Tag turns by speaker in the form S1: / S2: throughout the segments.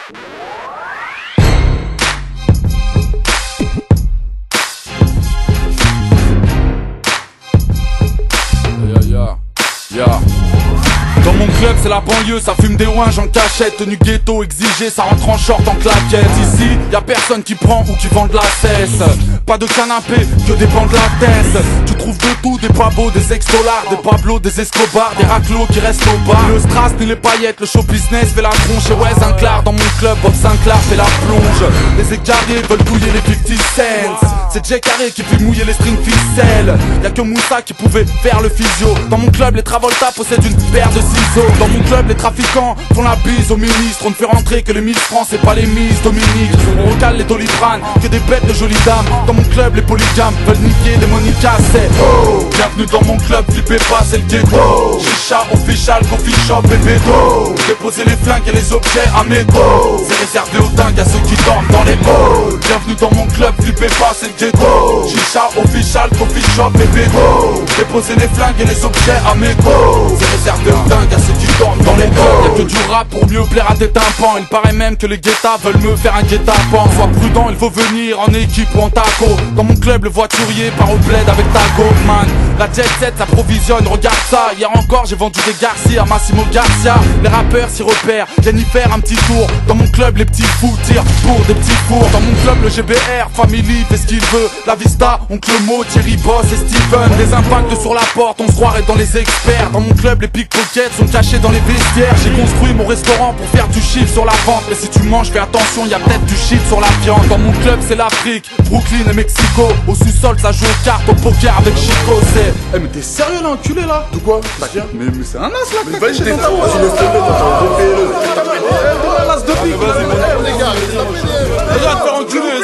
S1: Dans mon club c'est la banlieue, ça fume des ouinges en cachette. Tenue ghetto exigée, ça rentre en short en claquette. Ici, y'a personne qui prend ou qui vend de la cesse. Pas de canapé, que des bancs de la tête. Tu trouves de tout, des pabos, des ex-dollars, des Pablo, des Escobar, des raclos qui restent au bar. Le strass ni les paillettes, le show business fait la tronche. Et ouais, Sinclair, dans mon club, Bob Sinclair fait la plonge. Les égarés veulent douiller les 50 cents. C'est Jay Carré qui fait mouiller les strings ficelles. Y'a que Moussa qui pouvait faire le physio. Dans mon club, les Travolta possèdent une paire de ciseaux. Dans mon club, les trafiquants font la bise au ministre. On ne fait rentrer que les 1000 francs, c'est pas les mises Dominique. On recale les Doliprane, que des bêtes de jolies dames. Dans mon club, les polygames veulent niquer les Monica. C'est oh, bienvenue dans mon club, flippez pas, c'est le ghetto. Chicha, official, coffee shop et bédo. Déposer les flingues et les objets à mes dos. C'est réservé aux dingues, à ceux qui dorment dans les halls. Bienvenue dans mon club, flippez pas, c'est le ghetto. Chicha, official, coffee shop et bédo. Déposer les flingues et les objets à mes dos. C'est réservé aux dingues, à ceux qui dorment dans les halls. Y'a que du rap pour mieux plaire à des tympans. Il paraît même que les guettas veulent me faire un guet-apens. Sois prudent, il faut venir en équipe ou en taco. Dans mon club, le voiturier part au bled avec ta man. La jet set s'approvisionne, regarde ça. Hier encore j'ai vendu des Garcia à Massimo Garcia. Les rappeurs s'y repèrent, viennent y faire un petit tour. Dans mon club les petits fous tirent pour des petits fours. Dans mon club le GBR, Family fait ce qu'il veut. La Vista, Oncle Mo, Thierry Boss et Steven. Les impacts sur la porte, on se croirait dans les experts. Dans mon club les pickpockets sont cachés dans les vestiaires. J'ai construit mon restaurant pour faire du chiffre sur la vente. Mais si tu manges fais attention, y a peut-être du shit sur la viande. Dans mon club c'est l'Afrique, Brooklyn et Mexico. Au sous-sol ça joue aux cartes, au poker avec Chico. C'est
S2: eh mais t'es sérieux là, enculé là? De quoi? Mais c'est un as là,
S3: mais vas-y, t'es dans vas-y, laisse tomber,
S2: l'as de pique,
S3: vas-y, les gars,
S2: regarde, faire enculer.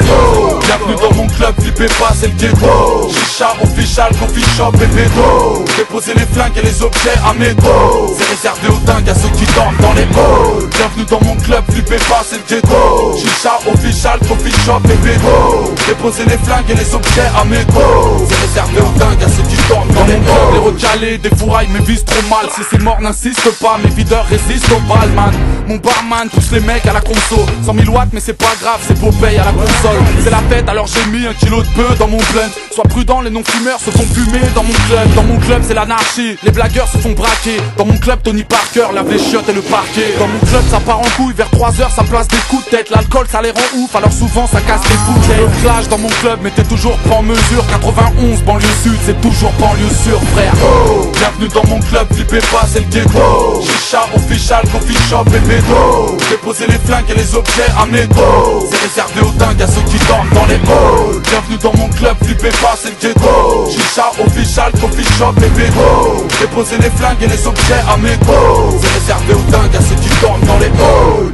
S1: Bienvenue dans mon club, flippez pas, c'est le ghetto. Chicha, official, coffee shop et bédo. Déposer les flingues et les objets à mes dos. C'est réservé aux dingues, à ceux qui dorment dans les halls. Bienvenue dans mon club, flippez pas, c'est le ghetto. Chicha, official, coffee shop et bédo. Déposer les flingues et les objets à mes dos. C'est réservé aux dingues, à ceux qui dorment dans les halls. Les recalés, des fourrailles, mais visent trop mal. Si c'est mort, n'insiste pas, mes videurs résistent au bal, man. Mon barman pousse les mecs à la conso. 100 000 watts, mais c'est pas grave, c'est Popeye à la console. C'est la fête, alors j'ai mis 1 kilo de bœuf dans mon blunt. Sois prudent, les non-fumeurs se font fumer dans mon club. Dans mon club, c'est l'anarchie, les blagueurs se font braquer. Dans mon club, Tony Parker lave les chiottes et le parquet. Dans mon club, ça part en couille, vers 3h, ça place des coups de tête. L'alcool, ça les rend ouf, alors souvent, ça casse les bouteilles. Le clash dans mon club, mais t'es toujours pas en mesure. 91, banlieue sud, c'est toujours banlieue sur, frère. Oh, bienvenue dans mon club, flippez pas, c'est le ghetto. Chicha, official, coffee shop et bédo. Déposer les flingues et les objets à mes dos. C'est réservé aux dingues, à ceux qui dorment dans les halls. Bienvenue dans mon club, flippez pas, c'est le ghetto. Chicha, official, coffee shop et bédo. Déposer les flingues et les objets à mes dos. C'est réservé aux dingues, à ceux qui dorment dans les halls.